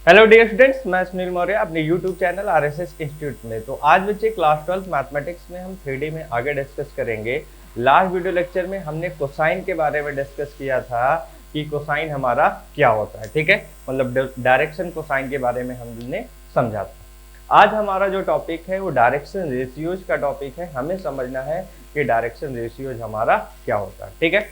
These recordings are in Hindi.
हेलो डियर स्टूडेंट्स, मैं सुनील मौर्य अपने यूट्यूब चैनल आरएसएस इंस्टीट्यूट में। तो आज बच्चे क्लास 12 मैथमेटिक्स में हम 3D में आगे डिस्कस करेंगे। लास्ट वीडियो लेक्चर में हमने कोसाइन के बारे में डिस्कस किया था कि कोसाइन हमारा क्या होता है। ठीक है, मतलब डायरेक्शन कोसाइन के बारे में हमने समझा था। आज हमारा जो टॉपिक है वो डायरेक्शन रेशियोज का टॉपिक है। हमें समझना है कि डायरेक्शन रेशियोज हमारा क्या होता है। ठीक है,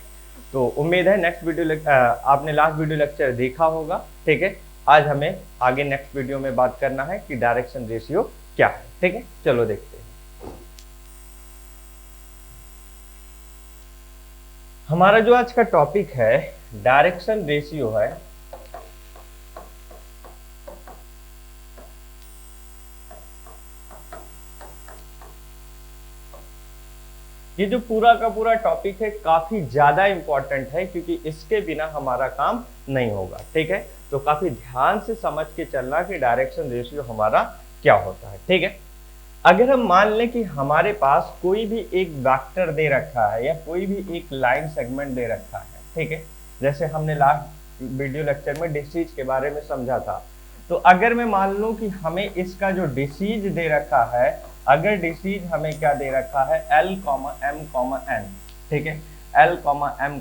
तो उम्मीद है नेक्स्ट वीडियो आपने लास्ट वीडियो लेक्चर देखा होगा। ठीक है, आज हमें आगे नेक्स्ट वीडियो में बात करना है कि डायरेक्शन रेशियो क्या है। ठीक है, चलो देखते हैं। हमारा जो आज का टॉपिक है डायरेक्शन रेशियो है। ये जो पूरा का पूरा टॉपिक है काफी ज्यादा इंपॉर्टेंट है, क्योंकि इसके बिना हमारा काम नहीं होगा। ठीक है, तो काफी ध्यान से समझ के चलना कि डायरेक्शन रेशियो हमारा क्या होता है। ठीक है, अगर हम मान लें कि हमारे पास कोई भी एक वेक्टर दे रखा है या कोई भी एक लाइन सेगमेंट दे रखा है। ठीक है, जैसे हमने लास्ट वीडियो लेक्चर में डिसीज के बारे में समझा था। तो अगर मैं मान लूं कि हमें इसका जो डिसीज दे रखा है, अगर डिसीज हमें क्या दे रखा है L, M, N। ठीक है, L, M,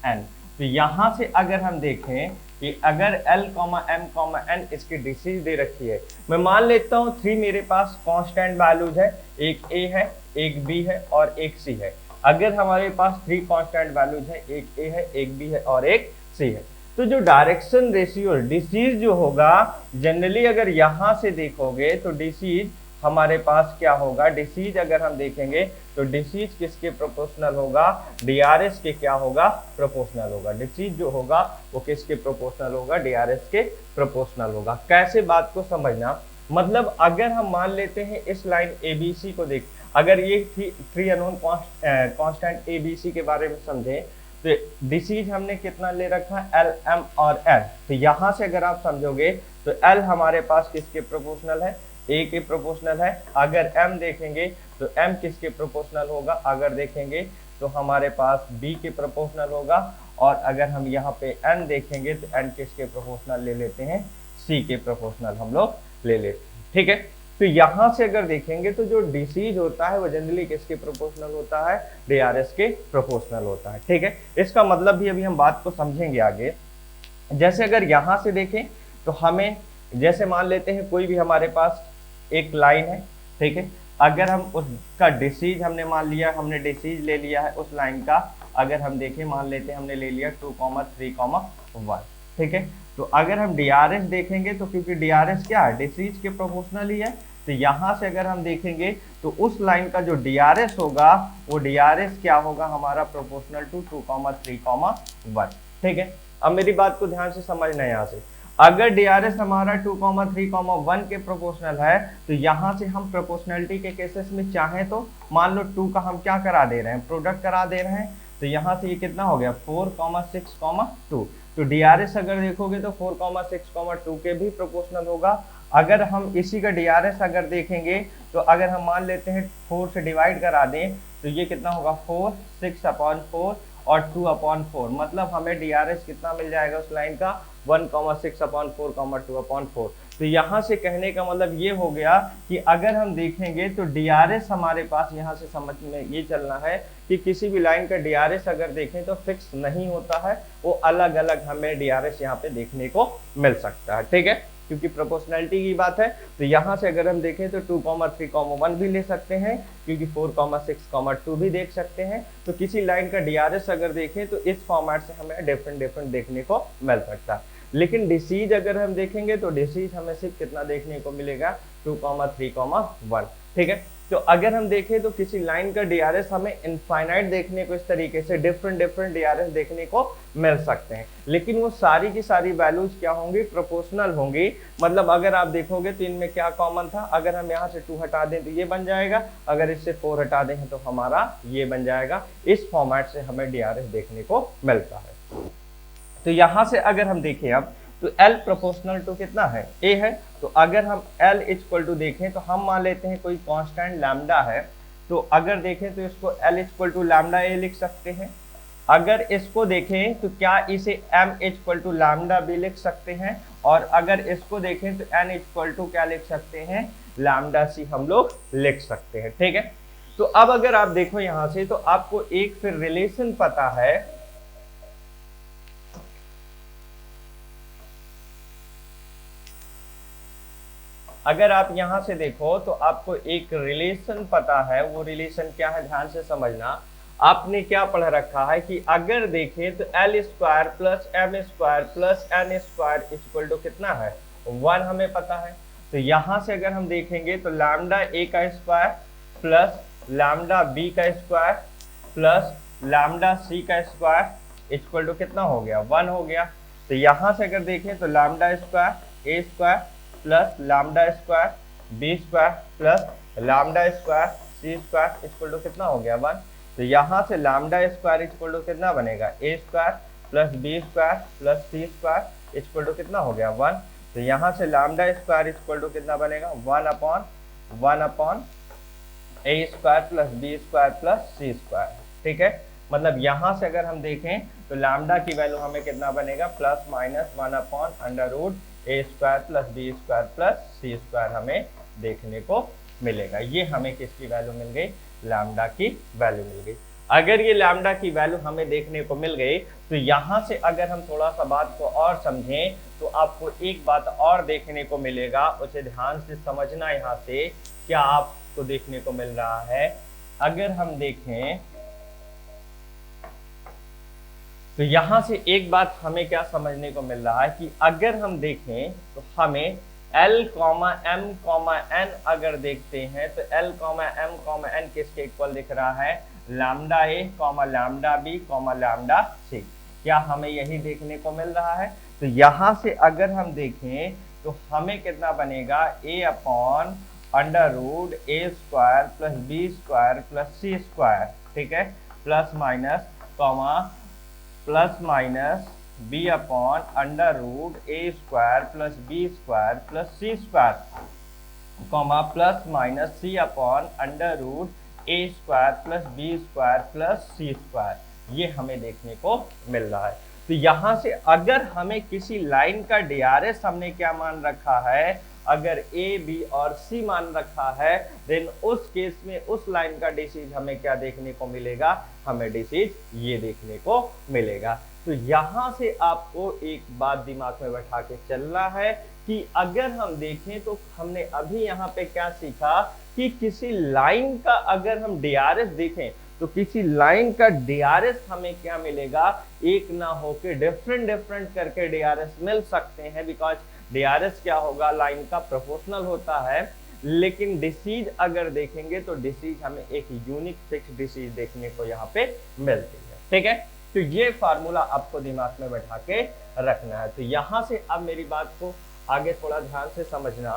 N। तो यहां से अगर हम देखें कि अगर L, M, N इसकी डिसीज दे रखी है, मैं मान लेता हूं 3 मेरे पास कांस्टेंट वैल्यूज है, एक A है, एक B है और एक C है। अगर हमारे पास 3 कांस्टेंट वैल्यूज है, एक A है, एक B है और एक C है, तो जो डायरेक्शन रेशियो डिसीज जो होगा, जनरली अगर यहां से देखोगे तो डिसीज हमारे पास क्या होगा, डिसीज अगर हम देखेंगे तो डिसीज किसके प्रोपोर्शनल होगा, डीआरएस के क्या होगा, प्रोपोर्शनल होगा। डिसीज जो होगा वो किसके प्रोपोर्शनल होगा, डीआरएस के प्रोपोर्शनल होगा। कैसे बात को समझना, मतलब अगर हम मान लेते हैं इस लाइन एबीसी को देख, अगर ये 3 अननोन कांस्टेंट एबीसी के बारे में समझें तो डिसीज हमने कितना ले रखा है, एल, एम और एन। तो यहां से अगर आप समझोगे तो एल हमारे पास किसके प्रोपोर्शनल है, ए के प्रोपोर्शनल है। अगर m देखेंगे तो m किसके प्रोपोर्शनल होगा, अगर देखेंगे तो हमारे पास b के प्रोपोर्शनल होगा। और अगर हम यहाँ पे n देखेंगे तो n किसके प्रोपोर्शनल ले लेते हैं, c के प्रोपोर्शनल हम लोग ले लेते हैं। ठीक है, तो यहाँ से अगर देखेंगे तो जो डिसीज होता है वो जनरली किसके प्रोपोर्शनल होता है, डीआरएस के प्रोपोर्शनल होता है। ठीक है, इसका मतलब भी अभी हम बात को समझेंगे आगे। जैसे अगर यहाँ से देखें तो हमें, जैसे मान लेते हैं कोई भी हमारे पास एक लाइन है। ठीक है, अगर हम उसका डिसीज हमने मान लिया, हमने डिसीज ले लिया है उस लाइन का, अगर हम देखें मान लेते हैं हमने ले लिया 2, 3, 1। ठीक है, तो अगर हम डीआरएस देखेंगे तो क्योंकि डीआरएस क्या है, डिसीज के प्रोपोर्शनल ही है, तो यहां से अगर हम देखेंगे तो उस लाइन का जो डीआरएस होगा वो डीआरएस क्या होगा हमारा, प्रोपोर्शनल टू 2, 3, 1। ठीक है, अब मेरी बात को ध्यान से समझना है। यहाँ से अगर डीआरएस हमारा 2, 3, 1 के प्रोपोर्शनल है, तो यहां से हम प्रोपोर्शनलिटी के केसेस में चाहें तो मान लो 2 का हम क्या करा दे रहे हैं, प्रोडक्ट करा दे रहे हैं। तो यहां से ये कितना हो गया, 4, 6, 2। तो डीआरएस अगर देखोगे तो 4, 6, 2 के भी प्रोपोर्शनल होगा। अगर हम इसी का डीआरएस अगर देखेंगे तो अगर हम मान लेते हैं 4 से डिवाइड करा दें तो ये कितना होगा, 4, 6/4 और 2/4। मतलब हमें डीआरएस कितना मिल जाएगा उस लाइन का, 1, 6/4, 2/4। तो यहाँ से कहने का मतलब ये हो गया कि अगर हम देखेंगे तो डीआरएस हमारे पास, यहाँ से समझ में ये चलना है कि किसी भी लाइन का डीआरएस अगर देखें तो फिक्स नहीं होता है, वो अलग अलग हमें डीआरएस यहाँ पे देखने को मिल सकता है। ठीक है, क्योंकि प्रोपोर्शनलिटी की बात है। तो यहाँ से अगर हम देखें तो 2, 3, 1 भी ले सकते हैं, क्योंकि 4, 6, 2 भी देख सकते हैं। तो किसी लाइन का डीआरएस अगर देखें तो इस फॉर्मेट से हमें डिफरेंट देखने को मिल सकता है। लेकिन डिसीज अगर हम देखेंगे तो डिसीज हमें सिर्फ कितना देखने को मिलेगा, 2, 3, 1। ठीक है, तो अगर हम देखें तो किसी लाइन का डीआरएस हमें इनफाइनाइट देखने को, इस तरीके से डिफरेंट डीआरएस देखने को मिल सकते हैं, लेकिन वो सारी की सारी वैल्यूज क्या होंगी, प्रोपोर्शनल होंगी। मतलब अगर आप देखोगे तो इनमें क्या कॉमन था, अगर हम यहाँ से 2 हटा दें तो ये बन जाएगा, अगर इससे 4 हटा दें तो हमारा ये बन जाएगा। इस फॉर्मेट से हमें डीआरएस देखने को मिलता है। तो यहां से अगर हम देखें अब तो L प्रोपोर्शनल टू कितना है, A है। तो अगर हम L इक्वल टू देखें तो हम मान लेते हैं कोई कांस्टेंट लैम्डा है, तो अगर देखें तो इसको L equal to lambda A लिख सकते हैं। अगर इसको देखें तो क्या इसे m इक्वल टू लैम्डा भी लिख सकते हैं, और अगर इसको देखें तो n इक्वल टू क्या लिख सकते हैं, लैम्डा सी हम लोग लिख सकते हैं। ठीक है, तो अब अगर आप देखो यहां से, तो आपको एक फिर रिलेशन पता है, अगर आप यहां से देखो तो आपको एक रिलेशन पता है। वो रिलेशन क्या है, ध्यान से समझना। आपने क्या पढ़ रखा है कि अगर देखें तो L square plus M square plus N square equal to कितना है, 1 हमें पता है। तो यहां से अगर हम देखेंगे तो लैम्डा ए का स्क्वायर प्लस लैम्डा बी का स्क्वायर प्लस लैम्डा सी का स्क्वायर इक्वल टू कितना हो गया, 1 हो गया। तो यहां से अगर देखें तो lambda square A square plus lambda square B square plus lambda square C square equal to कितना हो गया, 1। तो यहाँ से लैम्डा स्क्वायर इक्वल टू कितना बनेगा, A square plus B square plus C square equal to कितना हो गया, 1। तो यहाँ से लैम्डा स्क्वायर इक्वल टू कितना बनेगा, 1 upon A square plus B square plus C square. ठीक है, मतलब यहाँ से अगर हम देखें तो लैम्डा की वैल्यू हमें कितना बनेगा, plus minus 1 upon under root A square plus B square plus C square हमें देखने को मिलेगा। ये हमें किसकी वैल्यू मिल गई, लैम्डा की वैल्यू मिल गई। अगर ये लैम्डा की वैल्यू हमें देखने को मिल गई तो यहाँ से अगर हम थोड़ा सा बात को और समझें तो आपको एक बात और देखने को मिलेगा, उसे ध्यान से समझना। यहाँ से क्या आपको देखने को मिल रहा है, अगर हम देखें तो यहां से एक बात हमें क्या समझने को मिल रहा है कि अगर हम देखें तो हमें L, M, N अगर देखते हैं तो L, M, N किसके इक्वल दिख रहा है, लैम्डा ए, लैम्डा बी, लैम्डा सी। क्या हमें यही देखने को मिल रहा है? तो यहां से अगर हम देखें तो हमें कितना बनेगा, A upon under root A square plus B square plus C square. ठीक है, plus minus B upon under root A square plus B square plus C square, plus minus C upon under root A square plus B square plus C square. ये हमें देखने को मिल रहा है। तो यहां से अगर हमें किसी लाइन का डीआरएस हमने क्या मान रखा है, अगर ए बी और सी मान रखा है, देन उस केस में उस लाइन का डिसीज हमें क्या देखने को मिलेगा, हमें डिसीज ये देखने को मिलेगा। तो यहां से आपको एक बात दिमाग में बैठा के चलना है कि अगर हम देखें तो हमने अभी यहाँ पे क्या सीखा कि किसी लाइन का अगर हम डीआरएस देखें तो किसी लाइन का डीआरएस हमें क्या मिलेगा, एक ना होके डिफरेंट करके डीआरएस मिल सकते हैं। बिकॉज डीआरएस क्या होगा, लाइन का प्रोपोर्शनल होता है, लेकिन डिसीज अगर देखेंगे तो डिसीज हमें एक यूनिक फिक्स डिसीज देखने को यहाँ पे मिलती है। ठीक है, तो ये फार्मूला आपको दिमाग में बैठा के रखना है। तो यहां से अब मेरी बात को आगे थोड़ा ध्यान से समझना।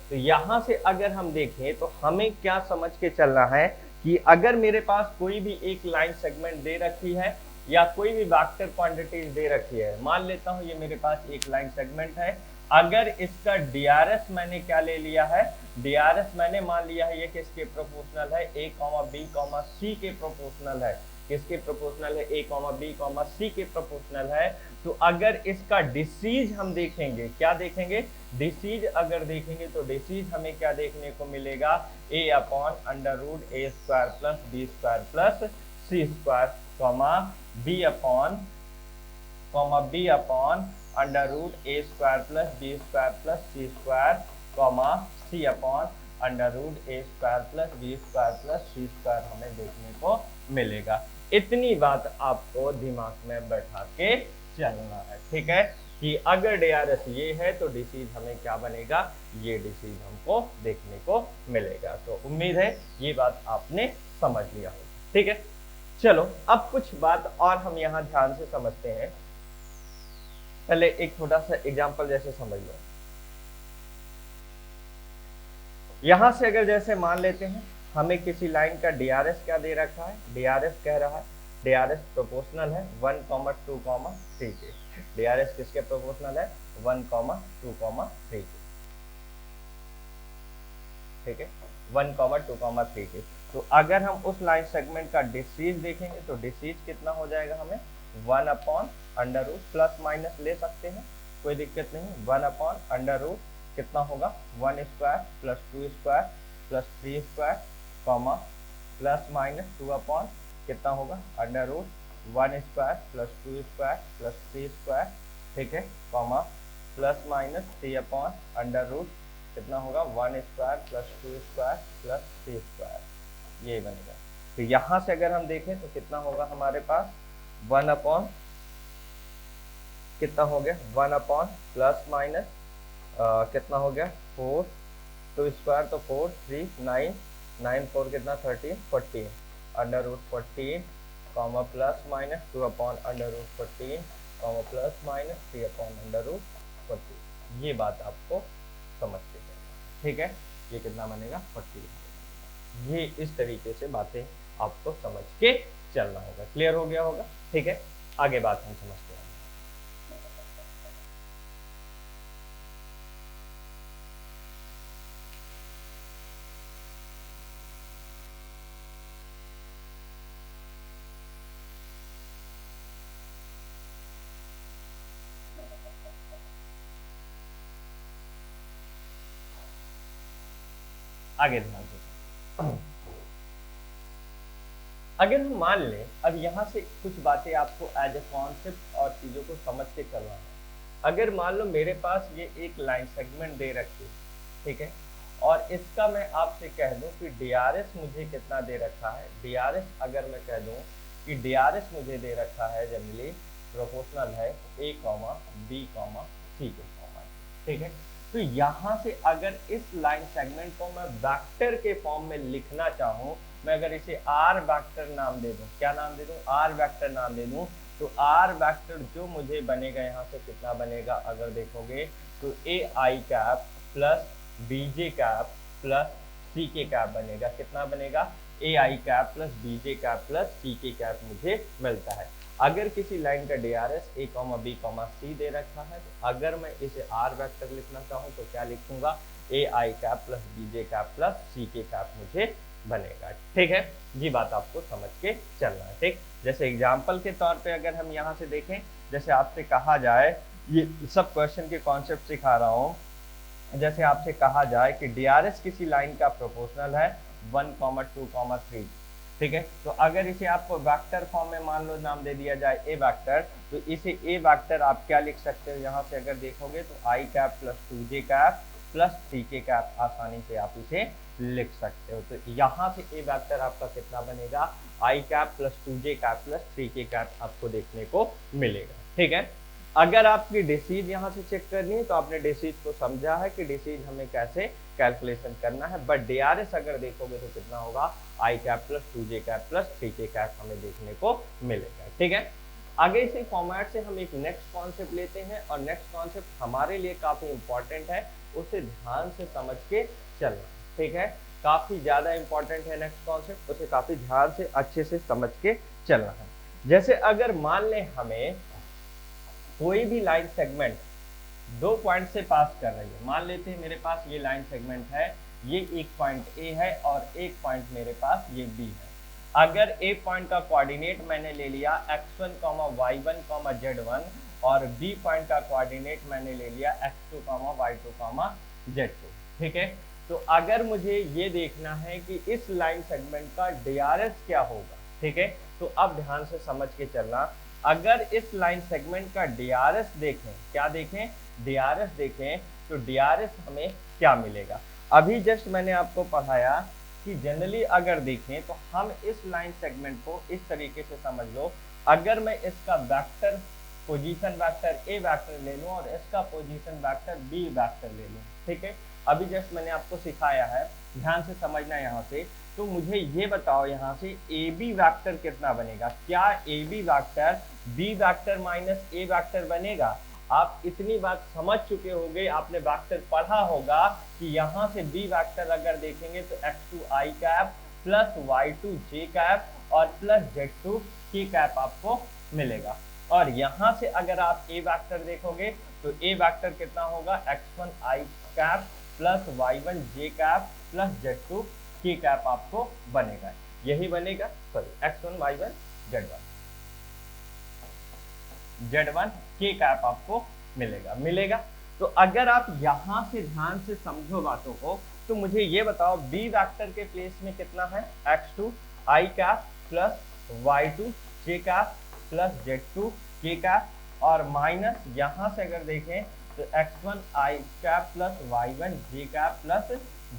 तो यहां से अगर हम देखें तो हमें क्या समझ के चलना है कि अगर मेरे पास कोई भी एक लाइन सेगमेंट दे रखी है या कोई भी वेक्टर क्वांटिटीज दे रखी है, मान लेता हूं ये मेरे पास एक लाइन सेगमेंट है, अगर इसका डीआरएस मैंने क्या ले लिया है, डीआरएस मैंने मान लिया है ये किसके प्रोपोर्शनल है, ए बी सी के प्रोपोर्शनल है। किसके प्रोपोर्शनल है, ए बी सी के प्रोपोर्शनल है। तो अगर इसका डिसीज हम देखेंगे, क्या देखेंगे, डिसीज अगर देखेंगे तो डिसीज हमें क्या देखने को मिलेगा, A upon under root A square plus B square plus C square, B upon under root A square plus B square plus C square, C upon under root A square plus B square plus C square हमें देखने को मिलेगा। इतनी बात आपको दिमाग में बैठा के चलना है। ठीक है, कि अगर डीआरएस ये है तो डिसीज हमें क्या बनेगा, ये डिसीज हमको देखने को मिलेगा। तो उम्मीद है ये बात आपने समझ लिया होगा। ठीक है, चलो अब कुछ बात और हम यहाँ ध्यान से समझते हैं। पहले एक छोटा सा एग्जांपल जैसे समझ लो। यहां से अगर जैसे मान लेते हैं हमें किसी लाइन का डीआरएस क्या दे रखा है, डीआरएस कह रहा है, डीआरएस प्रोपोर्शनल है 1, 2, 3 के। डीआरएस किसके प्रोपोर्शनल है, 1, 2, 3 के। ठीक है, 1,2,3 के। तो अगर हम उस लाइन सेगमेंट का डिसीज देखेंगे तो डिसीज कितना हो जाएगा, हमें 1/√, प्लस माइनस ले सकते हैं, कोई दिक्कत नहीं। 1/√, कितना होगा 1² plus 2² plus 3² comma plus minus 2 कितना होगा √1² प्लस 2² प्लस 3², ठीक है, कॉमा प्लस माइनस 3/√, कितना होगा 1² प्लस 2² प्लस 3², ये बनेगा। तो यहाँ से अगर हम देखें तो कितना होगा हमारे पास 1 कितना हो गया 1 प्लस माइनस कितना हो गया 4, 2² तो 4, 3, 9, 9 4 कितना 13, 14 √14 comma plus minus 2/√14 comma plus minus 3/√14। ये बात आपको समझ के चलना, ठीक है। ये कितना बनेगा 40। ये इस तरीके से बातें आपको समझ के चलना होगा। क्लियर हो गया होगा, ठीक है। आगे बात हम समझते हैं। आगे ध्यान से अगर हम मान लें, अब यहाँ से कुछ बातें आपको एज ए कॉन्सेप्ट और चीजों को समझ के चलना है। अगर मान लो मेरे पास ये एक लाइन सेगमेंट दे रखी है, ठीक है, और इसका मैं आपसे कह दूं कि DRS मुझे कितना दे रखा है। DRS अगर मैं कह दूं कि DRS मुझे दे रखा है जनरली प्रोपोर्शनल है A, B, C के फॉर्म, ठीक है। तो यहाँ से अगर इस लाइन सेगमेंट को मैं वेक्टर के फॉर्म में लिखना चाहूँ, मैं अगर इसे R वेक्टर नाम दे दूं, क्या नाम दे दूं, R वेक्टर नाम दे दूं, तो R वेक्टर जो मुझे बनेगा यहाँ से कितना बनेगा, अगर देखोगे तो AI cap plus BJ cap plus CK cap बनेगा। कितना बनेगा, AI cap plus BJ cap plus CK cap मुझे मिलता है। अगर किसी लाइन का DRS A, B, C दे रखा है, तो अगर मैं इसे R वेक्टर लिखना चाहूँ तो क्या लिखूंगा, AI cap plus BJ cap plus CK cap मुझे बनेगा, ठीक है। ये बात आपको समझ के चलना है, ठीक। जैसे एग्जाम्पल के तौर पे अगर हम यहाँ से देखें, जैसे आपसे कहा जाए, ये सब क्वेश्चन के कॉन्सेप्ट सिखा रहा हूँ, जैसे आपसे कहा जाए कि DRS किसी लाइन का प्रोपोर्शनल है 1, 2, 3, ठीक है। तो अगर इसे आपको वेक्टर फॉर्म में मान लो नाम दे दिया जाए A वेक्टर, तो इसे A वेक्टर आप क्या लिख सकते हो, यहाँ से अगर देखोगे तो I cap plus 2J cap plus CK cap आसानी से आप इसे लिख सकते हो। तो यहाँ से A वेक्टर आपका कितना बनेगा, I cap plus 2J cap plus 3K cap आपको देखने को मिलेगा, ठीक है। अगर आपकी डिसीज यहाँ से चेक करनी है तो आपने डिसीज को समझा है कि डिसीज हमें कैसे कैलकुलेशन करना है, बट DRS अगर देखोगे तो कितना होगा, I cap plus 2J cap plus 3K cap हमें देखने को मिलेगा, ठीक है। आगे इसी फॉर्मेट से हम एक नेक्स्ट कॉन्सेप्ट लेते हैं, और नेक्स्ट कॉन्सेप्ट हमारे लिए काफी इंपॉर्टेंट है, उसे ध्यान से समझ के चलना, ठीक है। काफी ज्यादा इंपॉर्टेंट है नेक्स्ट कॉन्सेप्ट, उसे काफी ध्यान से अच्छे से समझ के चलना है। जैसे अगर मान लें हमें कोई भी लाइन सेगमेंट 2 पॉइंट से पास कर रही है, मान लेते हैं मेरे पास ये लाइन सेगमेंट है, ये एक पॉइंट A है और एक पॉइंट मेरे पास ये B है। अगर A पॉइंट का कोऑर्डिनेट मैंने ले लिया x1, y1, z1, और B पॉइंट का कोऑर्डिनेट मैंने ले लिया x2, y2, z2, ठीक है। तो अगर मुझे ये देखना है कि इस लाइन सेगमेंट का DRS क्या होगा, ठीक है, तो अब ध्यान से समझ के चलना। अगर इस लाइन सेगमेंट का DRS देखें, क्या देखें, DRS देखें, तो DRS हमें क्या मिलेगा। अभी जस्ट मैंने आपको पढ़ाया कि जनरली अगर देखें तो हम इस लाइन सेगमेंट को इस तरीके से समझ लो, अगर मैं इसका vector position vector A vector ले लूं और इसका पोजीशन वेक्टर B वेक्टर ले लूं, ठीक है। अभी जस्ट मैंने आपको सिखाया है, ध्यान से समझना यहाँ से। तो मुझे ये बताओ यहाँ से AB वेक्टर कितना बनेगा, क्या AB vector B vector minus A vector बनेगा। आप इतनी बात समझ चुके होंगे, आपने वेक्टर पढ़ा होगा कि यहाँ से B वेक्टर अगर देखेंगे तो x2 I cap plus y2 j cap और प्लस z2 k कैप आपको मिलेगा। और यहाँ से अगर आप A वेक्टर देखोगे तो A वेक्टर कितना होगा, x1 I cap plus y1 j cap plus Z2 के कैप आपको बनेगा, यही बनेगा, सॉरी x1 y1 Z1 के कैप आपको मिलेगा। तो अगर आप यहां से ध्यान से समझो बातों को, तो मुझे ये बताओ बी वेक्टर के प्लेस में कितना है, x2 i cap plus y2 j cap plus Z2 k cap, और माइनस यहां से अगर देखें तो x1 i cap plus y1 j cap plus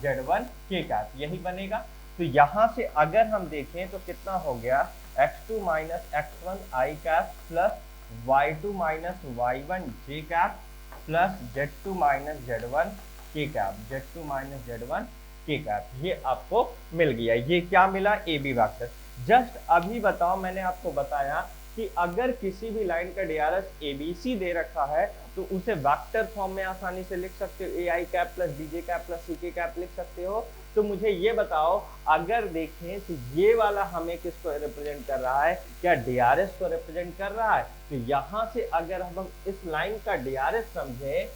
Z1 k cap, यही बनेगा। तो यहां से अगर हम देखें तो कितना हो गया, x2 minus x1 i cap plus y2 minus y1 j cap plus Z2 minus Z1 के कैप, Z2 माइनस Z1 के कैप, ये आपको मिल गया। ये क्या मिला, ए बी वैक्टर। जस्ट अभी बताओ, मैंने आपको बताया कि अगर किसी भी लाइन का डीआरएस एबीसी दे रखा है तो उसे वेक्टर फॉर्म में आसानी से लिख सकते हो, A I cap plus B J cap plus C K cap लिख सकते हो। तो मुझे ये बताओ, अगर देखें तो ये वाला हमें किसको रिप्रेजेंट कर रहा है, क्या डीआरएस को रिप्रेजेंट कर रहा है। तो यहां से अगर हम इस लाइन का डीआरएस समझें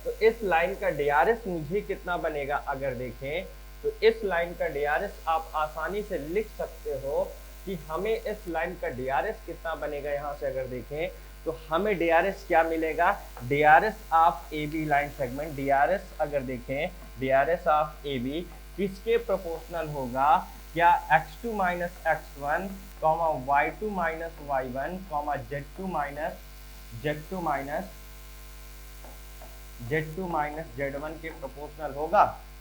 तो इस लाइन का डीआरएस मुझे कितना बनेगा, अगर देखें तो इस लाइन का डीआरएस आप आसानी से लिख सकते हो कि हमें इस लाइन का डीआरएस कितना बनेगा। यहां से अगर देखें तो हमें डीआरएस क्या मिलेगा, DRs of A B line segment, DRs अगर देखें डीआरएस ऑफ ए बी किसके प्रोपोर्शनल होगा, क्या x2 minus x1 y2 minus y1 Z2 minus Z1 के प्रोपोर्शनल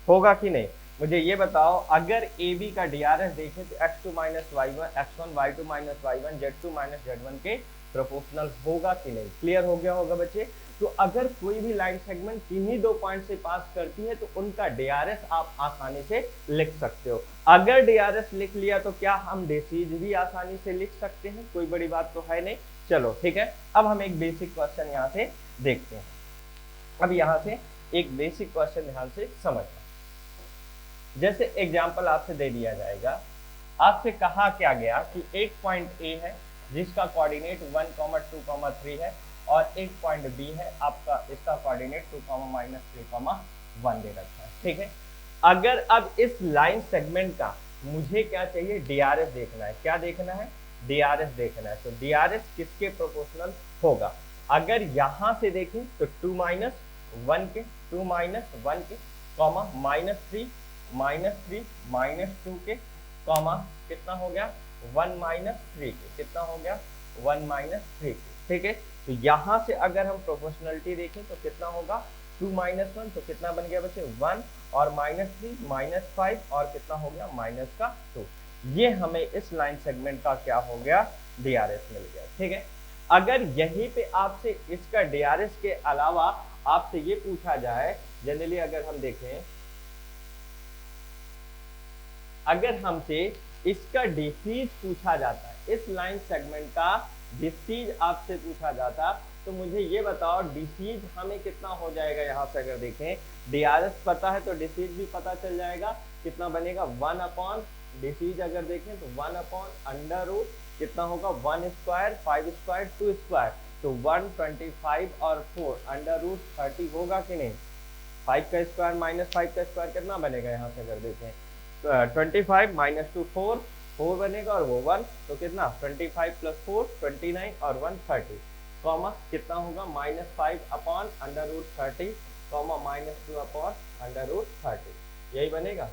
होगा कि नहीं। मुझे ये बताओ, अगर ए बी का डीआरएस देखें तो x2 minus y1 x1 y2 minus y1 Z2 minus Z1 के प्रोपोर्शनल होगा कि नहीं। क्लियर हो गया होगा बच्चे। तो अगर कोई भी लाइन सेगमेंट किन्हीं दो पॉइंट से पास करती है तो उनका डीआरएस आप आसानी से लिख सकते हो। अगर डीआरएस लिख लिया तो क्या हम डेसीज भी आसानी से लिख सकते हैं, कोई बड़ी बात तो है नहीं। चलो ठीक है, अब हम एक बेसिक क्वेश्चन यहाँ से देखते हैं। अब यहाँ से एक बेसिक क्वेश्चन ध्यान से समझना। जैसे एग्जाम्पल आपसे दे दिया जाएगा, आपसे कहा क्या गया कि एक पॉइंट ए है जिसका कोऑर्डिनेट 1, 2, 3 है, और एक पॉइंट बी है आपका, इसका कोऑर्डिनेट 2, -3, 1 दे रखा है। ठीक है, अगर अब इस लाइन सेगमेंट का मुझे क्या चाहिए, डीआरएस देखना है। क्या देखना है, डीआरएस देखना है। तो डीआरएस किसके प्रोपोर्शनल होगा। अगर यहां से देखें तो 2 -1 के, 2 -1 के, कॉमा -3 -2 के, कॉमा कितना हो गया 1 -3 के, कितना हो गया 1 -3 के। ठीक है, तो यहां से अगर हम प्रोपोर्शनलिटी देखें तो कितना होगा 2 -1, तो कितना बन गया बच्चे 1, और -3 -5, और कितना हो गया -2। ये हमें इस लाइन सेगमेंट का क्या हो गया, डीआरएस मिल गया। ठीक है, अगर यहीं पे आपसे इसका डीआरएस के अलावा आपसे ये पूछा जाए, जनरली अगर हम देखें, अगर हमसे इसका डिसीज पूछा जाता है, इस लाइन सेगमेंट का डिसीज आपसे पूछा जाता, तो मुझे ये बताओ डिसीज हमें कितना हो जाएगा। यहाँ से अगर देखें डीआरएस पता है तो डिसीज भी पता चल जाएगा, कितना बनेगा 1 अपॉन, डिसीज अगर देखें तो 1 अपॉन अंडर रूट, कितना होगा 1 स्क्वायर 5 स्क्वायर 2 स्क्वायर, तो 125 और 4 अंडर रूट 30 होगा कि नहीं। 5 का स्क्वायर -5 का स्क्वायर कितना बनेगा, यहाँ से अगर देखें 25 -2 4 बनेगा, और वो 1, तो कितना 25 + 4 29, और 1 30, कॉमा कितना होगा -5 upon under root 30, comma -2 upon under root 30, यही बनेगा।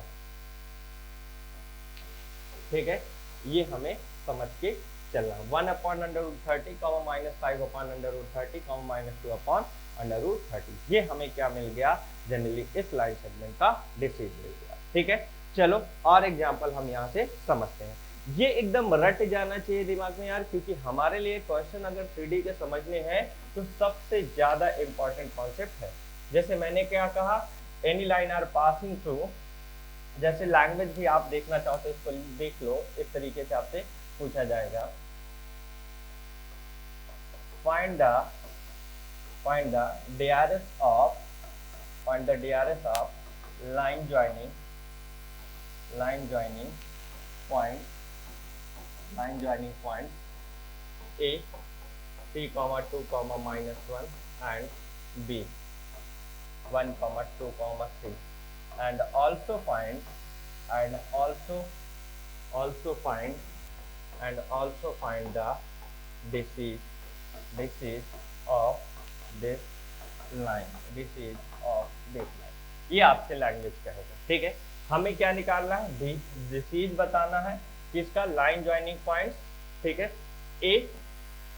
ठीक है, ये हमें समझ के चलना, 1 upon under root 30, comma -5 upon under root 30, comma -2 upon under root 30, ये हमें क्या मिल गया, जनरली इस लाइन सेगमेंट का डिसीज मिल गया। ठीक है, चलो और एग्जांपल हम यहाँ से समझते हैं। ये एकदम रट जाना चाहिए दिमाग में यार, क्योंकि हमारे लिए क्वेश्चन अगर 3D के समझने हैं तो सबसे ज्यादा इंपॉर्टेंट कॉन्सेप्ट है। जैसे मैंने क्या कहा, any line are passing through, जैसे लैंग्वेज भी आप देखना चाहो तो इसको देख लो, इस तरीके से आपसे पूछा जाएगा, find the DRS of line joining points A, t, 2, -1 and B 1, 2, 3, and also find and also find the disease of this line। ये आपसे लैंग्वेज कहेगा, ठीक है। हमें क्या निकालना है, डिसीज बताना है किसका, लाइन ज्वाइनिंग पॉइंट, ठीक है, ए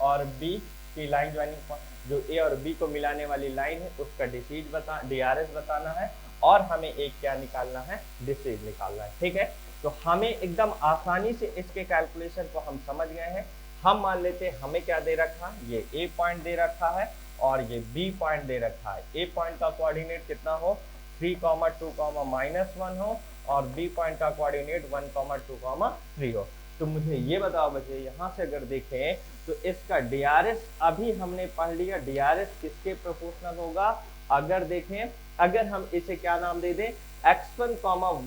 और बी की लाइन ज्वाइनिंग पॉइंट, जो ए और बी को मिलाने वाली लाइन है उसका डिसीज DRS बताना है, और हमें एक क्या निकालना है, डिसीज निकालना है, ठीक है। तो हमें एकदम आसानी से इसके कैलकुलेशन को हम समझ गए हैं। हम मान लेते हैं हमें क्या दे रखा है, ये ए पॉइंट दे रखा है और ये बी पॉइंट दे रखा है। ए पॉइंट का कोऑर्डिनेट कितना हो, 3, 2, -1 हो, और बी पॉइंट का कोऑर्डिनेट 1, 2, 3 हो। तो मुझे ये बताओ बच्चे, यहाँ से अगर देखें तो इसका DRS अभी हमने पढ़ लिया, DRS किसके प्रोपोर्शनल होगा। अगर देखें, अगर हम इसे क्या नाम दे दें, x1,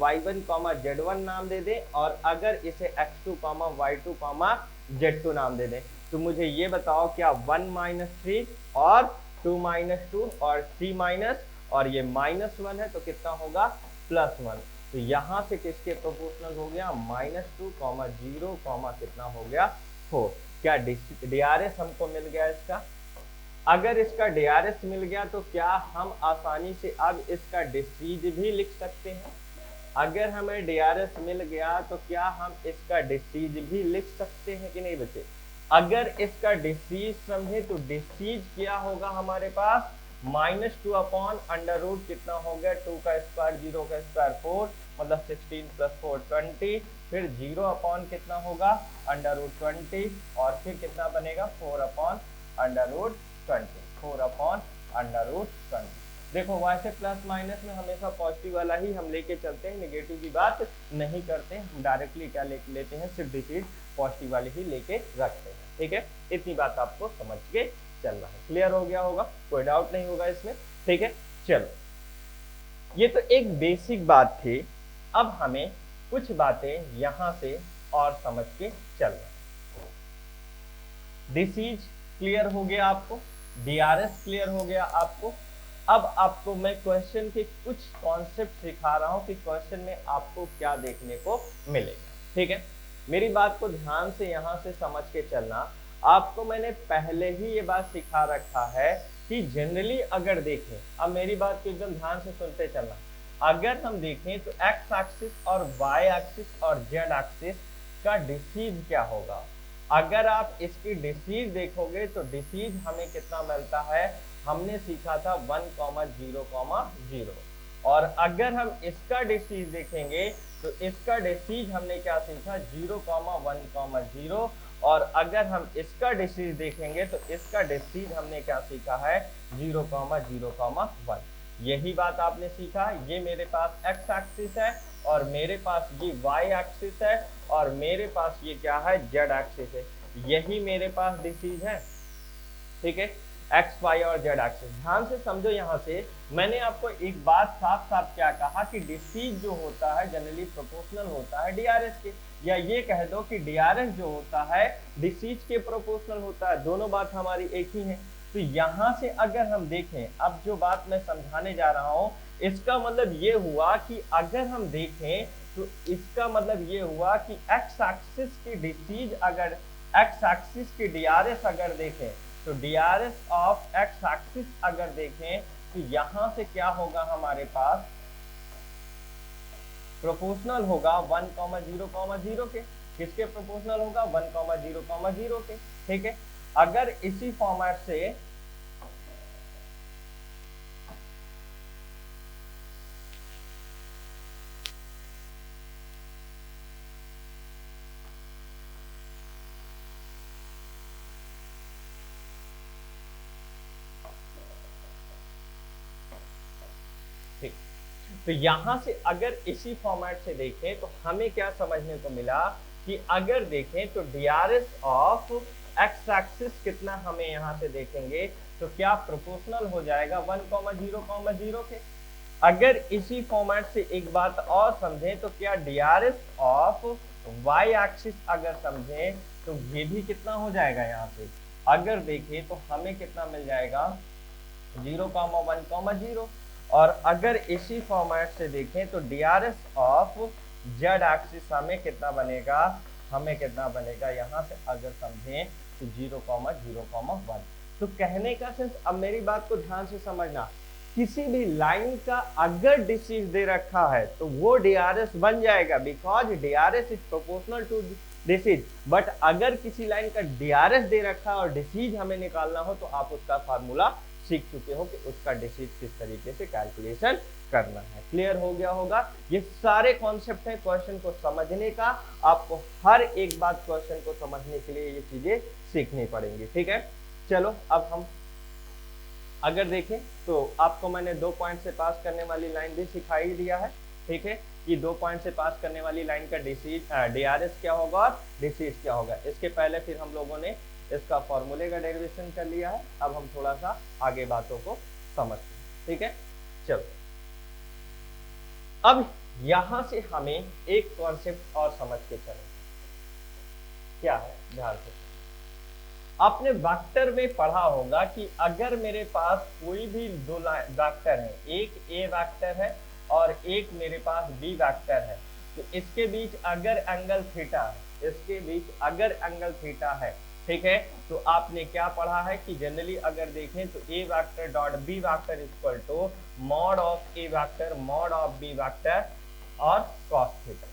y1, z1 नाम दे दें, और अगर इसे x2, y2, z2 नाम दे दें, तो मुझे ये बताओ क्या 1 - 3 और 2 - 2 और 3 माइनस, और ये -1 है तो कितना होगा, +1। तो यहाँ से किसके प्रोपोर्शनल हो गया, -2, 0, कितना हो गया, 4। क्या DRS हमको मिल गया इसका। अगर इसका DRS मिल गया तो क्या हम आसानी से अब इसका डिसीज भी लिख सकते हैं। अगर हमें DRS मिल गया तो क्या हम इसका डिसीज भी लिख सकते हैं कि नहीं बच्चे। अगर इसका डिसीज समझे तो डिसीज क्या होगा हमारे पास, -2 अपॉन अंडर रूट कितना हो गया, 2 का स्क्वायर 0 का स्क्वायर 4, मतलब 16 + 4 20, फिर 0 अपॉन कितना होगा, अंडर रूट 20, और फिर कितना बनेगा 4 upon under root 20, 4 upon under root 20। देखो वैसे प्लस माइनस में हमेशा पॉजिटिव वाला ही हम लेके चलते हैं, नेगेटिव की बात नहीं करते हैं, हम डायरेक्टली क्या लेते हैं, सिर्फ डिसीज पॉजिटिव वाले ही लेके रखते हैं, ठीक है। इतनी बात आपको समझ के चलना है, क्लियर हो गया होगा, कोई डाउट नहीं होगा इसमें, ठीक है। चलो, ये तो एक बेसिक बात थी। अब हमें कुछ बातें यहां से और समझ के चलना। डिसीज क्लियर हो गया आपको, DRS क्लियर हो गया आपको। अब आपको मैं क्वेश्चन के कुछ कॉन्सेप्ट सिखा रहा हूं कि क्वेश्चन में आपको क्या देखने को मिलेगा, ठीक है। मेरी बात को ध्यान से यहां से समझ के चलना। आपको मैंने पहले ही ये बात सिखा रखा है कि जनरली अगर देखें, अब मेरी बात को एकदम ध्यान से सुनते चलना। अगर हम देखें तो x एक्सिस और y एक्सिस और z एक्सिस का डिसीज क्या होगा। अगर आप इसकी डिसीज देखोगे तो डिसीज हमें कितना मिलता है, हमने सीखा था 1, 0, 0। और अगर हम इसका डिसीज देखेंगे तो इसका डिसीज हमने क्या सीखा, 0, 1, 0। और अगर हम इसका डिसीज देखेंगे तो इसका डिसीज हमने क्या सीखा है, 0, 0, 1। यही बात आपने सीखा। ये मेरे पास x एक्सिस है और मेरे पास ये y एक्सिस है और मेरे पास ये क्या है, z एक्सिस है। यही मेरे पास डिसीज है, ठीक है, x, y और z एक्सिस। ध्यान से समझो, यहाँ से मैंने आपको एक बात साफ साफ क्या कहा कि डिसीज जो होता है जनरली प्रोपोर्शनल होता है DRS के, या ये कह दो कि DRS जो होता है डिसीज के प्रोपोर्शनल होता है। दोनों बात हमारी एक ही है। तो यहाँ से अगर हम देखें, अब जो बात मैं समझाने जा रहा हूँ इसका मतलब ये हुआ कि अगर हम देखें तो इसका मतलब ये हुआ कि x एक्सिस की डिसीज, अगर x एक्सिस की DRS अगर देखें तो DRS ऑफ x एक्सिस अगर देखें तो यहां से क्या होगा, हमारे पास प्रोपोर्शनल होगा 1, 0, 0 के। किसके प्रोपोर्शनल होगा, 1, 0, 0 के, ठीक है। अगर इसी फॉर्मेट से तो यहां से अगर इसी फॉर्मेट से देखें तो हमें क्या समझने को मिला कि अगर देखें तो DRS ऑफ x एक्सिस कितना हमें यहां से देखेंगे तो क्या प्रोपोर्शनल हो जाएगा 1, 0, 0 के। अगर इसी फॉर्मेट से एक बात और समझें तो क्या DRS ऑफ y एक्सिस अगर समझें तो ये भी कितना हो जाएगा, यहाँ से अगर देखें तो हमें कितना मिल जाएगा, 0, 1, 0। और अगर इसी फॉर्मेट से देखें तो डीआरएस ऑफ जेड एक्सिस हमें कितना बनेगा यहाँ से अगर समझें तो 0,0,1। तो कहने का सेंस, अब मेरी बात को ध्यान से समझना, किसी भी लाइन का अगर डिसीज दे रखा है तो वो डीआरएस बन जाएगा, because DRs is proportional to DCs. But अगर किसी लाइन का डीआरएस दे रखा है और डिसीज हमें निकालना हो तो आप उसका फार्मूला सीख चुके हो कि उसका डिसीज किस तरीके से कैलकुलेशन करना है। क्लियर हो गया होगा। ये सारे कॉन्सेप्ट हैं क्वेश्चन को समझने का। आपको हर एक बात क्वेश्चन को समझने के लिए ये चीजें सीखनी पड़ेंगी। ठीक है, चलो अब हम अगर देखें तो आपको मैंने 2 पॉइंट से पास करने वाली लाइन भी सिखाई दिया है। ठीक है, कि 2 पॉइंट से पास करने वाली लाइन का डीआरएस क्या होगा और डिसीज क्या होगा। इसके पहले फिर हम लोगों ने इसका फॉर्मूले का डेरिवेशन कर लिया है। अब हम थोड़ा सा आगे बातों को समझते हैं। ठीक है, चलो अब यहां से हमें एक कॉन्सेप्ट और समझ के चलें। क्या है, ध्यान से आपने वेक्टर में पढ़ा होगा कि अगर मेरे पास कोई भी दो वेक्टर है, एक ए वेक्टर है और एक मेरे पास बी वेक्टर है, तो इसके बीच अगर एंगल थीटा है, ठीक है, तो आपने क्या पढ़ा है कि जनरली अगर देखें तो A vector dot B vector equal to mod of A vector mod of B vector और कॉस थीटा।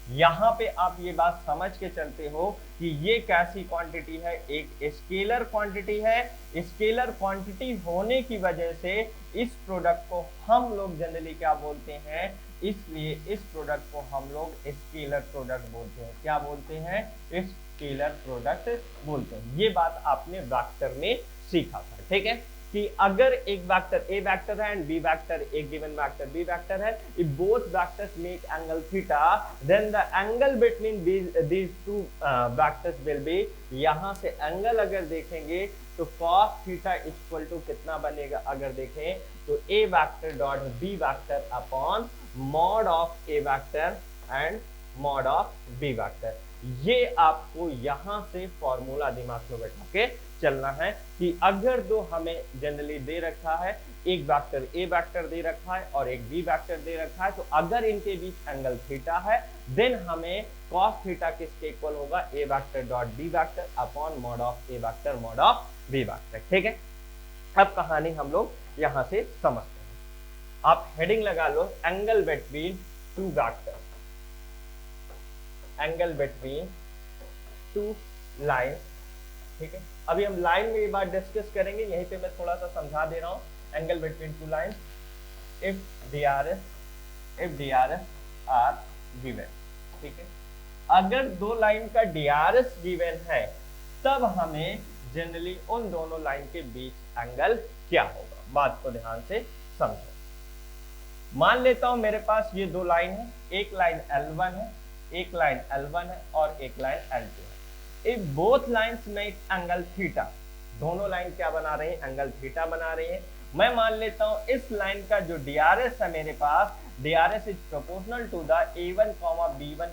यहां पे आप ये बात समझ के चलते हो कि ये कैसी क्वांटिटी है, एक स्केलर क्वांटिटी है। स्केलर क्वांटिटी होने की वजह से इस प्रोडक्ट को हम लोग जनरली क्या बोलते हैं, इसलिए इस प्रोडक्ट को हम लोग स्केलर प्रोडक्ट बोलते हैं। क्या बोलते हैं, स्केलर प्रोडक्ट बोलते हैं। ये बात आपने वेक्टर में सीखा था। ठीक है, कि अगर एक वेक्टर ए वेक्टर है एंड बी वेक्टर, एक गिवन वेक्टर बी वेक्टर है, if both vectors make angle theta then the angle between these two vectors will be, यहां से एंगल अगर देखेंगे तो cos थीटा इक्वल टू कितना बनेगा, अगर देखें तो A vector dot B vector upon mod of A vector and mod of B vector. ये आपको यहां से फॉर्मूला दिमाग में बैठा के चलना है कि अगर दो हमें जनरली दे रखा है, एक वेक्टर ए वेक्टर दे रखा है और एक बी वेक्टर दे रखा है, तो अगर इनके बीच एंगल थीटा है देन हमें cos थीटा किसके इक्वल होगा, A vector dot B vector upon mod of A vector mod of B vector. ठीक है, अब कहानी हम लोग यहां से समझते हैं। आप हेडिंग लगा लो, angle between two vector, angle between two line. ठीक है, अभी हम लाइन में ये बात डिस्कस करेंगे, यहीं पे मैं थोड़ा सा समझा दे रहा हूं। Angle between two line if DRs are given. ठीक है, अगर दो लाइन का डीआरएस गिवन है तब हमें जनरली उन दोनों लाइन के बीच एंगल क्या होगा। बात को ध्यान से समझो। मान लेता हूं मेरे पास ये दो लाइन है, एक लाइन L1 है, एक लाइन L1 है और एक लाइन L2 है। If both lines make angle theta, दोनों लाइन क्या बना रहे हैं, एंगल थीटा बना रहे हैं। मैं मान लेता हूं इस लाइन का जो डीआरएस है मेरे पास, DRS is proportional to the A1, B1,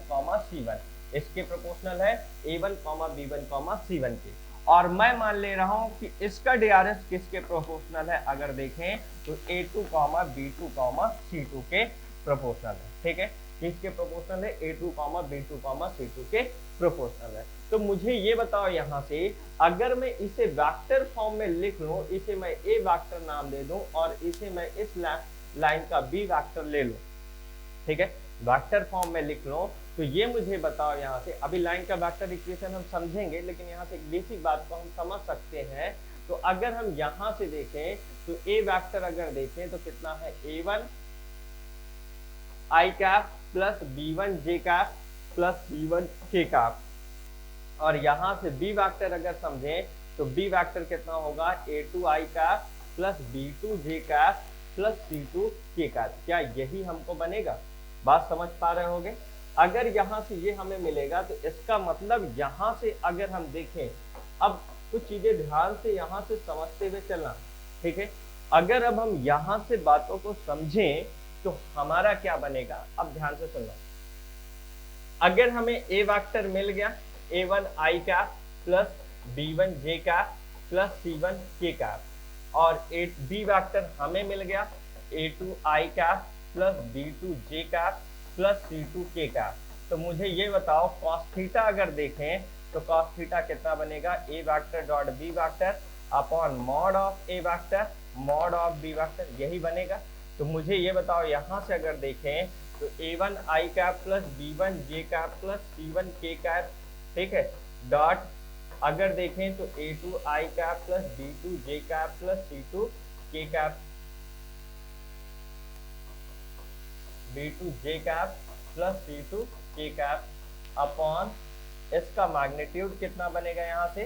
C1। इसके प्रोपोर्शनल है A1, B1, C1 के। और मैं मान ले रहा हूं कि इसका डीआरएस किसके प्रोपोर्शनल है, अगर देखें तो A2, B2, C2 के प्रोपोर्शनल है। ठीक है, किसके प्रोपोर्शनल है, A2, B2, C2 के प्रोपोर्शनल है। तो मुझे ये बताओ यहां से, अगर मैं इसे वेक्टर फॉर्म में लिख लूं, इसे मैं ए वेक्टर नाम दे दूं और इसे मैं इस लाइन का बी वेक्टर ले लूं, ठीक है, वेक्टर फॉर्म में लिख लूं, तो ये मुझे बताओ यहां से, अभी लाइन का वेक्टर इक्वेशन हम समझेंगे, लेकिन यहां से एक बेसिक बात को हम समझ सकते हैं। तो अगर हम यहां से देखें तो ए वेक्टर अगर देखें तो कितना है, A1 I cap plus B1 J cap plus C1 K cap. और यहां से बी वेक्टर अगर समझें तो बी वेक्टर कितना होगा, A2 I cap plus B2 J cap plus C2 K cap. क्या यही हमको बनेगा, बात समझ पा रहे होंगे। अगर यहां से ये हमें मिलेगा तो इसका मतलब यहां से अगर हम देखें, अब कुछ चीजें ध्यान से यहां से समझते हुए चलना। ठीक है, अगर अब हम यहां से बातों को समझें तो हमारा क्या बनेगा, अब ध्यान से सुनना। अगर हमें ए वेक्टर मिल गया, A1 I cap plus B1 J cap plus C1 K cap, और बी वेक्टर हमें मिल गया A2i cap plus B2j cap plus C2k cap. तो मुझे ये बताओ cos थीटा अगर देखें तो cos थीटा कितना बनेगा, a vector dot b vector upon mod of a vector mod of b vector, यही बनेगा। तो मुझे ये बताओ यहां से अगर देखें तो a1i cap plus b1j cap plus c1k cap, ठीक है, डॉट अगर देखें तो a2i cap plus b2j cap plus c2k cap, b2j cap plus c2k cap upon इसका मैग्नीट्यूड कितना बनेगा यहाँ से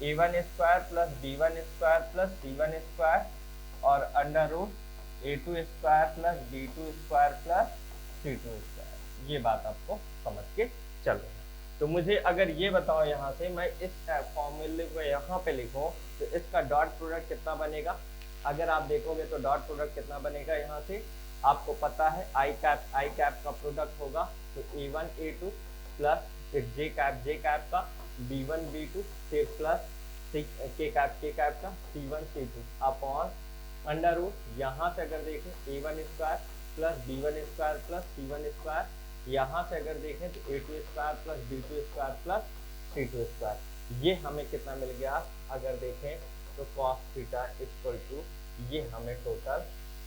a1 square plus b1 square plus c1 square और under root a2 square plus b2 square plus c2 square. ये बात आपको समझ के चलो। तो मुझे अगर ये बताओ यहाँ से मैं इस फॉर्मूले को यहाँ पे लिखूं तो इसका डॉट प्रोडक्ट कितना बनेगा, अगर आप देखोगे तो डॉट प्रोडक्ट कितना बनेगा यहाँ से आपको पता है आई कैप का प्रोडक्ट होगा तो a1 a2 प्लस फिर जे कैप का b1 b2 फिर प्लस के कैप का c1 c2 upon under root यहाँ से अगर देखें a1 square plus b1 square plus c1 square, यहाँ से अगर देखें तो a2 square plus b2 square plus c2 square. ये हमें कितना मिल गया, अगर देखें तो cos थीटा इक्वल टू ये हमें टोटल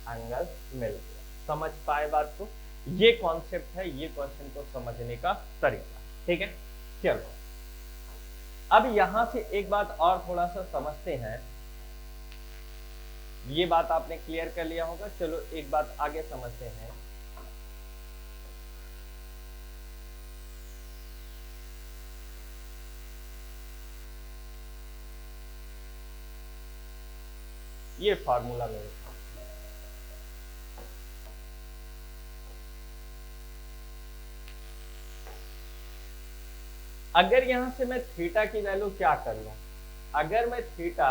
एंगल मिल गया। समझ पाए बात को, ये कॉन्सेप्ट है ये क्वेश्चन को समझने का तरीका, ठीक है। चलो अब यहां से एक बात और थोड़ा सा समझते हैं, ये बात आपने क्लियर कर लिया होगा। चलो एक बात आगे समझते हैं। ये फार्मूला मेरे अगर यहां से मैं थीटा की वैल्यू क्या कर लूं, अगर मैं थीटा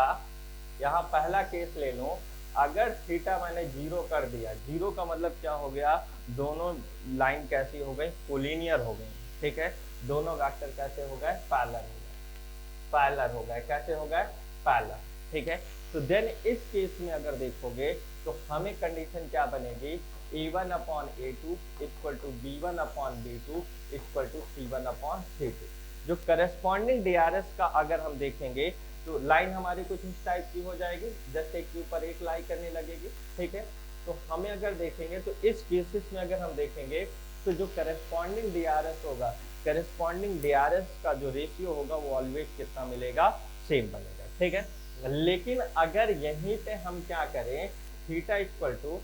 यहां पहला केस ले लूं, अगर थीटा मैंने 0 कर दिया, 0 का मतलब क्या हो गया, दोनों लाइन कैसी हो गई, कोलिनियर हो गई, ठीक है, दोनों वेक्टर कैसे हो गए, पैरेलल हो गए, कैसे हो गए, पैरेलल, ठीक है। तो देन इस केस में अगर देखोगे तो हमें कंडीशन क्या बनेगी, a1 upon a2 equal to b1 upon b2 equal to c1 upon c2। जो करस्पॉन्डिंग DRS का अगर हम देखेंगे तो लाइन हमारी कुछ इस टाइप की हो जाएगी, जैसे एक के ऊपर एक लाई करने लगेगी, ठीक है। तो हमें अगर देखेंगे तो इस केसेस में अगर हम देखेंगे तो जो करस्पॉन्डिंग DRS होगा, करस्पॉन्डिंग DRS का जो रेशियो होगा वो ऑलवेज कितना मिलेगा, सेम बनेगा, ठीक है। लेकिन अगर यहीं पे हम क्या करें, थीटा इक्वल टू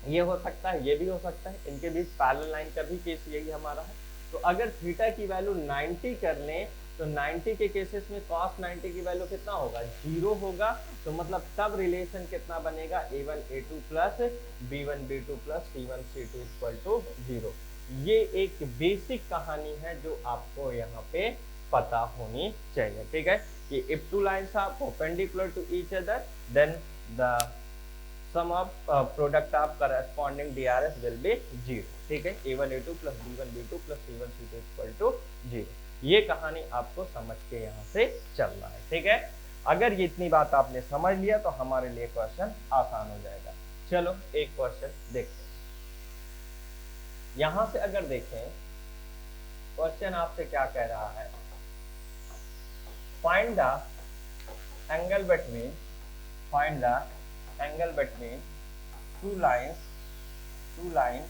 ये हो सकता है, ये भी हो सकता है, इनके बीच पैरेलल लाइन का भी केस यही हमारा है। तो अगर थीटा की वैल्यू 90 कर लें तो 90 के केसेस में cos 90 की वैल्यू कितना होगा, 0 होगा। तो मतलब तब रिलेशन कितना बनेगा, a1 a2 plus b1 b2 plus c1 c2 equal to 0। ये एक बेसिक कहानी है जो आपको यहाँ पे पता होनी चाहिए, ठीक है, कि if two lines are perpendicular to each other then the sum of product of corresponding DRS will be 0, ठीक है, a1 a2 plus b1 b2 plus c1 c2 equal to 0। ये कहानी आपको समझ के यहाँ से चलना है, ठीक है। अगर ये इतनी बात आपने समझ लिया तो हमारे लिए क्वेश्चन आसान हो जाएगा। चलो एक क्वेश्चन देखते हैं। यहां से अगर देखें क्वेश्चन आपसे क्या कह रहा है, find the angle between two lines।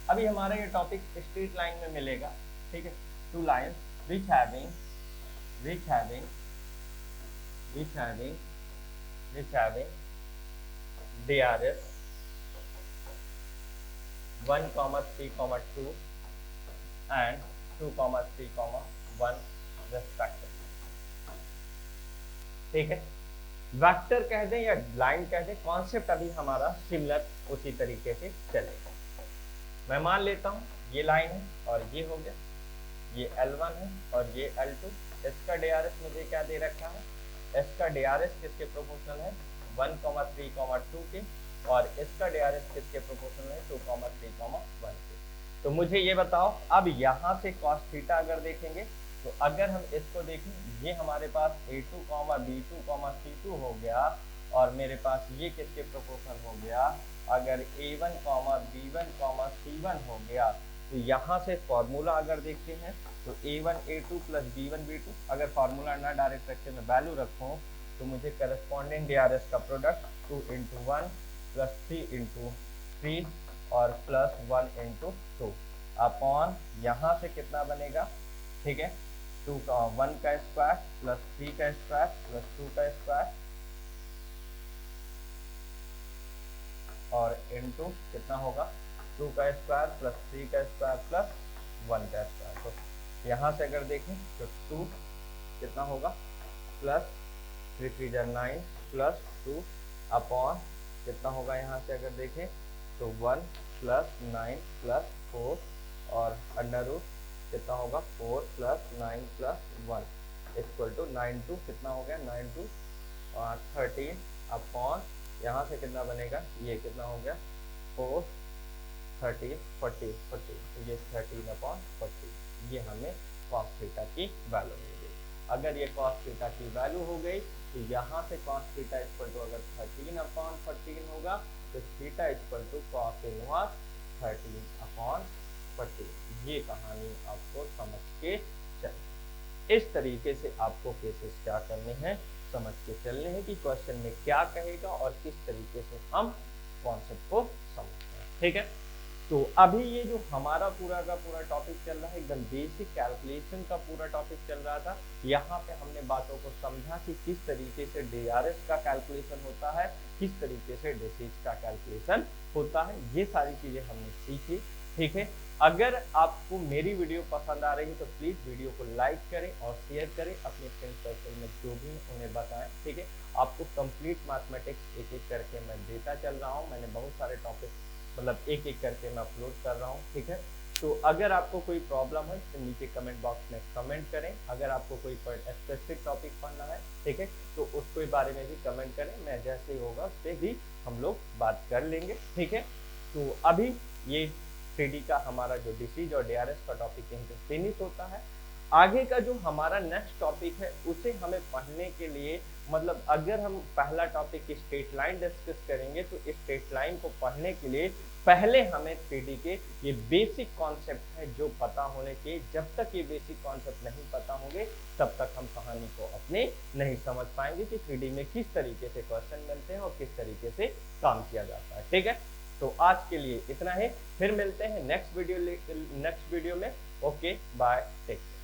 अभी हमारा ये टॉपिक स्ट्रेट लाइन में मिलेगा, ठीक है। two lines which having DRS 1, 3, 2 and 2, 3, 1 respectively, ठीक है। वेक्टर कह दें या लाइन कह दें, कॉन्सेप्ट अभी हमारा सिमिलर उसी तरीके से चलेगा। मैं मान लेता हूं ये लाइन है और ये हो गया, ये L1 है और ये L2। इसका DRS मुझे क्या दे रखा है, इसका DRS किसके प्रोपोर्शनल है, 1, 3, 2 के, और इसका DRS किसके प्रोपोर्शनल है, 2, 3, 1 के। तो मुझे ये बताओ, अब यहाँ से cos थीटा अगर देखेंगे तो अगर हम इसको देखें, ये हमारे पास a2, b2, c2 हो गया और मेरे पास ये किसके प्रोपोर्शनल हो गया, अगर a1 b1 c1 हो गया तो यहाँ से फॉर्मूला अगर देखते हैं तो a1 a2 plus b1 b2, अगर फॉर्मूला ना डायरेक्ट रख के मैं वैल्यू रखूँ तो मुझे करस्पॉन्डिंग DRS का प्रोडक्ट 2 into 1 प्लस 3 into 3 और प्लस 1 into 2 अपॉन यहाँ से कितना बनेगा, ठीक है, 2 का 1 का स्क्वायर प्लस 3 का स्क्वायर प्लस 2 का स्क्वायर और इनटू कितना होगा 2 का स्क्वायर प्लस 3 का स्क्वायर प्लस 1 का स्क्वायर। तो यहाँ से अगर देखें तो 2 कितना होगा प्लस 3 3 9 प्लस 2 अपॉन कितना होगा, यहाँ से अगर देखें तो 1 प्लस 9 प्लस 4 और अंडर रूट कितना होगा 4 प्लस 9 प्लस 1 इक्वल टू 9 2 कितना हो गया 9 2 13 अपॉन यहाँ से कितना बनेगा, ये कितना हो गया 4 13 40 40, तो ये 13 अपॉन 40, ये हमें cos थीटा की वैल्यू मिल गई। अगर ये cos थीटा की वैल्यू हो गई तो यहाँ से cos थीटा इक्वल टू अगर 13 अपॉन 14 होगा तो theta equal to cos inverse 13 upon 40। ये कहानी आपको समझ के चल, इस तरीके से आपको केसेस क्या करने हैं समझ के चलने हैं कि क्वेश्चन में क्या कहेगा और किस तरीके से हम कॉन्सेप्ट को समझते हैं, ठीक है। तो अभी ये जो हमारा पूरा का पूरा टॉपिक चल रहा है एकदम बेसिक कैलकुलेशन का पूरा टॉपिक चल रहा था। यहाँ पे हमने बातों को समझा कि किस तरीके से DRS का कैलकुलेशन होता है, किस तरीके से डिसीज का कैलकुलेशन होता है, ये सारी चीजें हमने सीखी, ठीक है। अगर आपको मेरी वीडियो पसंद आ रही है तो प्लीज वीडियो को लाइक करें और शेयर करें अपने फ्रेंड सर्कल में, जो भी उन्हें बताएं, ठीक है। आपको कंप्लीट मैथमेटिक्स एक एक करके मैं देता चल रहा हूँ, मैंने बहुत सारे टॉपिक मतलब एक एक करके मैं अपलोड कर रहा हूँ, ठीक है। तो अगर आपको कोई प्रॉब्लम है तो नीचे कमेंट बॉक्स में कमेंट करें, अगर आपको कोई स्पेसिफिक टॉपिक पढ़ना है, ठीक है, तो उसके बारे में भी कमेंट करें, मैं जैसे ही होगा उस पर भी हम लोग बात कर लेंगे, ठीक है। तो अभी ये 3D का हमारा जो डिसीज और DRS का टॉपिक यहीं पे फिनिश होता है। आगे का जो हमारा नेक्स्ट टॉपिक है उसे हमें पढ़ने के लिए मतलब अगर हम पहला टॉपिक स्ट्रेट लाइन डिस्कस करेंगे तो स्ट्रेट लाइन को पढ़ने के लिए पहले हमें 3D के ये बेसिक कॉन्सेप्ट है जो पता होने के, जब तक ये बेसिक कॉन्सेप्ट नहीं पता होंगे तब तक हम कहानी को अपने नहीं समझ पाएंगे कि 3D में किस तरीके से क्वेश्चन मिलते हैं और किस तरीके से काम किया जाता है, ठीक है। तो आज के लिए इतना है, फिर मिलते हैं नेक्स्ट वीडियो में। Okay bye, take care.